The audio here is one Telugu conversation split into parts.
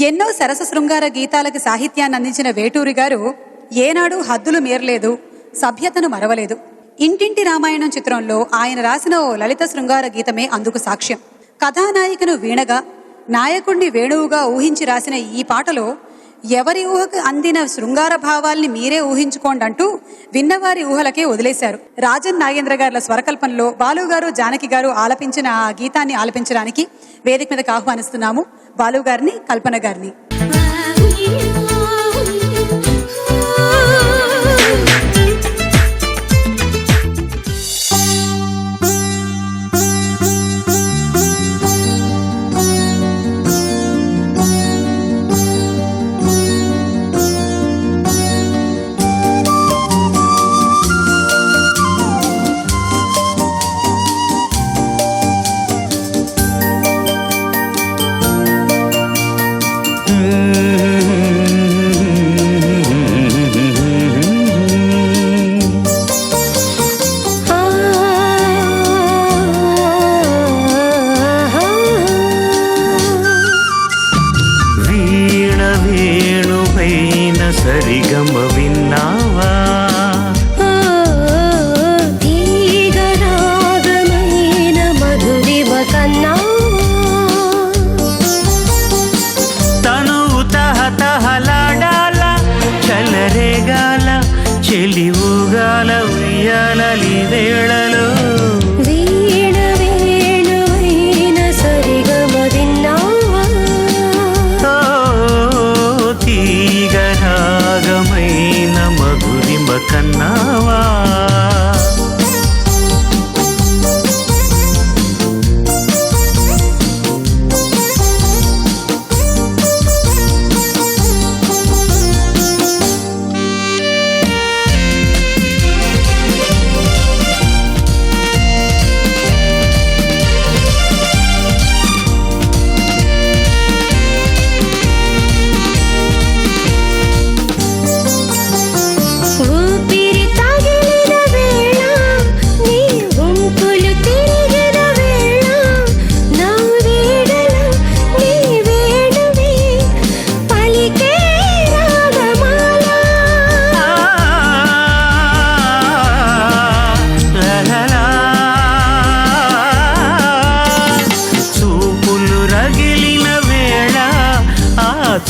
ఎన్నో సరస శృంగార గీతాలకు సాహిత్యాన్ని అందించిన వేటూరి గారు ఏనాడు హద్దులు మీరలేదు, సభ్యతను మరవలేదు. ఇంటింటి రామాయణం చిత్రంలో ఆయన రాసిన ఓ లలిత శృంగార గీతమే అందుకు సాక్ష్యం. కథానాయికను వీణగా, నాయకుణ్ణి వేణువుగా ఊహించి రాసిన ఈ పాటలో ఎవరి ఊహకు అందిన శృంగార భావాల్ని మీరే ఊహించుకోండి అంటూ విన్నవారి ఊహలకే వదిలేశారు. రాజన్ నాగేంద్ర గారుల స్వరకల్పనలో బాలుగారు, జానకి గారు ఆలపించిన ఆ గీతాన్ని ఆలపించడానికి వేదిక మీదకి ఆహ్వానిస్తున్నాము బాలు గారిని, కల్పన గారిని. సరిగమ విన్నావా, తీగరాగమైన మధురిమ కన్నావా, తనువు తహతహలాడాల, చలరేగాల, చెలివుగాల ఉయ్యాలలి వేళలో వీణ వేణువైన సరిగమ విన్నావా, తీగరాగమైన మధురిమ కన్నావా.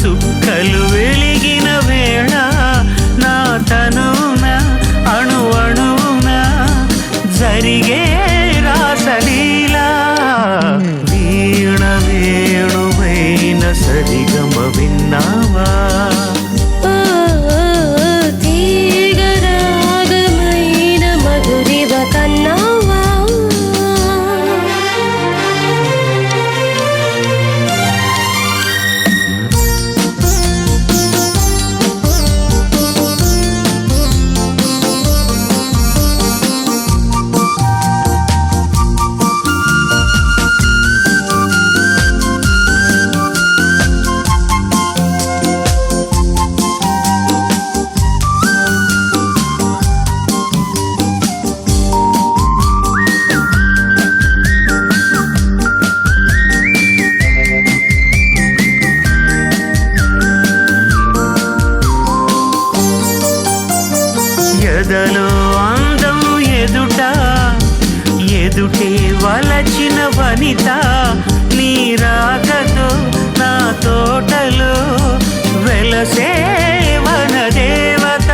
చుక్కలు వెలిగిన వేళ నా తనున అణు అణువున జరిగే రాసలీలా, వీణ వేణువైన సరిగమ విన్నావా, తీగరాగమైన మధురిమ కన్నావా. ఎదలో అందం ఎదుట ఎదుటే వలచిన వనిత, నీ రాకతో నా తోటలో వెలసే వన దేవత.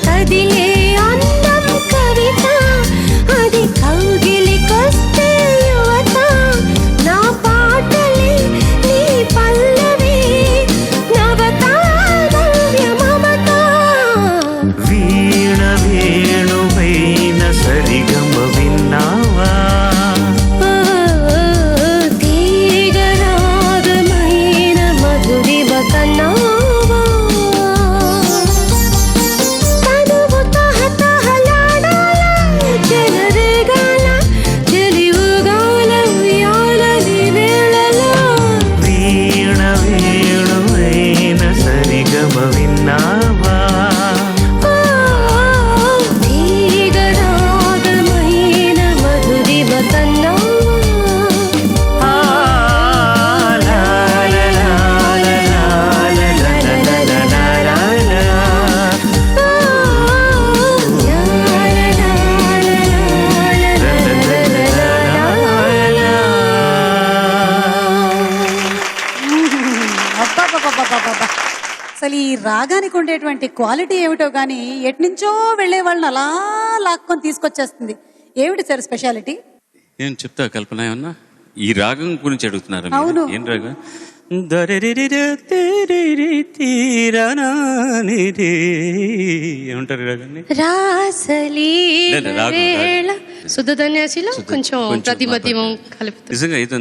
కదిలే అందం కవిత, అది కౌగిలికొస్తే యువత, నా పాటలే నీ పల్లవి, నవతారవ్య మమత. వీణ వేణువైన సరిగమ విన్నావా, రాగానికి ఉండేటువంటి క్వాలిటీ ఏమిటో కానీ ఎట్నుంచో వెళ్ళే వాళ్ళని అలా లాక్కొని తీసుకొచ్చేస్తుంది. ఏమిటి సార్ స్పెషాలిటీ? ఏం చెప్తా కల్పన, ఏమన్నా ఈ రాగం గురించి అడుగుతున్నారు? అవును. ఏం రాగం? ఏమంటారు రాగాన్ని? శుద్ధధన్యాసిలో కొంచెం ప్రతిమధ్యమం కలుపుతుంది. నిజంగా ఇది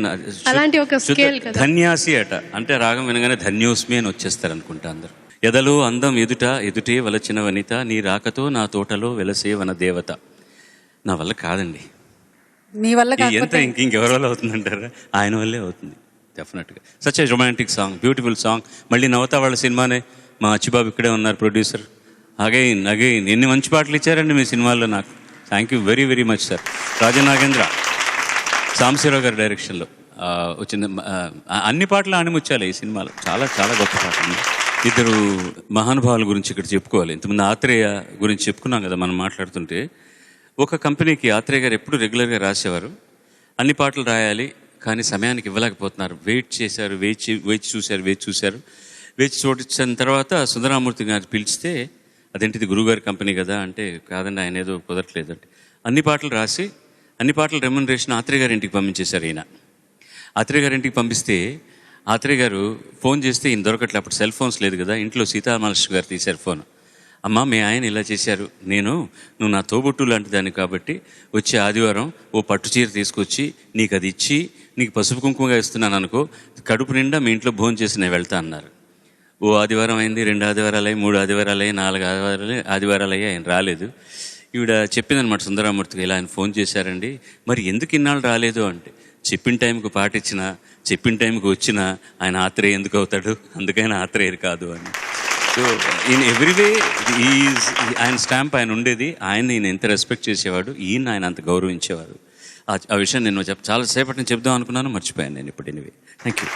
అలాంటి ఒక స్కేల్ కదా. ధన్యాసి అట అంటే రాగం వినగానే ధన్యోస్మి అని వచ్చేస్తారు అనుకుంటా అందరు. ఎదలో అందం ఎదుటే వలచిన వనిత, నీ రాకతో నా తోటలో వెలసే వన దేవత. నా వల్ల కాదండి. మీ వల్ల ఎంత ఇంకెవరి వల్ల అవుతుందంటారా? ఆయన వల్లే అవుతుంది డెఫినెట్గా. Such a romantic song, beautiful song. మళ్ళీ నవత వాళ్ళ సినిమానే, మా అచ్చిబాబు ఇక్కడే ఉన్నారు ప్రొడ్యూసర్. అగైన్ ఎన్ని మంచి పాటలు ఇచ్చారండి మీ సినిమాల్లో నాకు. Thank you very very much sir. Rajanagendra, Sambasivarao గారి డైరెక్షన్లో వచ్చింది. అన్ని పాటలు ఆణిముచ్చాలి ఈ సినిమాలో. చాలా చాలా గొప్ప పాటలు. ఇద్దరు మహానుభావుల గురించి ఇక్కడ చెప్పుకోవాలి. ఇంతకుముందు ఆత్రేయ గురించి చెప్పుకున్నాం కదా మనం మాట్లాడుతుంటే. ఒక కంపెనీకి ఆత్రేయ గారు ఎప్పుడు రెగ్యులర్గా రాసేవారు. అన్ని పాటలు రాయాలి కానీ సమయానికి ఇవ్వలేకపోతున్నారు. వెయిట్ చేశారు, వేచి చూశారు. చూసిన తర్వాత సుందరామూర్తి గారు పిలిస్తే, అదేంటిది గురువుగారి కంపెనీ కదా అంటే, కాదండి ఆయన ఏదో కుదరట్లేదు అంటే అన్ని పాటలు రాసి అన్ని పాటలు రెమ్యునరేషన్ ఆత్రేయ గారి ఇంటికి పంపించేశారు. ఆత్రేయ గారి ఇంటికి పంపిస్తే ఆత్రేయ గారు ఫోన్ చేస్తే ఈయన దొరకట్లే. అప్పుడు సెల్ ఫోన్స్ లేదు కదా. ఇంట్లో సీతారామలక్ష్మి గారు తీశారు ఫోన్. అమ్మ, మీ ఆయన ఇలా చేశారు, నువ్వు నా తోబుట్టు లాంటి దాన్ని కాబట్టి వచ్చే ఆదివారం ఓ పట్టు చీర తీసుకొచ్చి నీకు అది ఇచ్చి నీకు పసుపు కుంకుమగా ఇస్తున్నాను అనుకో, కడుపు నిండా మీ ఇంట్లో భోజనం చేసి నేను వెళ్తా అన్నారు. ఓ ఆదివారం అయింది, 2 ఆదివారాలు అయ్యి, 3 ఆదివారాలు అయ్యి, 4 ఆదివారాలు అయ్యి, ఆయన రాలేదు. ఈవిడ చెప్పిందనమాట సుందరామూర్తికి, ఇలా ఆయన ఫోన్ చేశారండి, మరి ఎందుకు ఇన్నాళ్ళు రాలేదు అంటే, చెప్పిన టైంకి పాటించినా చెప్పిన టైంకి వచ్చినా ఆయన ఆత్రేయ ఎందుకు అవుతాడు, అందుకైనా ఆత్రేయ కాదు అని. సో ఇన్ ఎవ్రీవే ఆయన స్టాంప్ ఆయన ఉండేది. ఈయన ఎంత రెస్పెక్ట్ చేసేవాడు, ఆయన అంత గౌరవించేవాడు. ఆ విషయం నేను చాలా సేపటి నుంచి చెప్దాం అనుకున్నాను, మర్చిపోయాను నేను ఇప్పుడు. Anyway, thank you.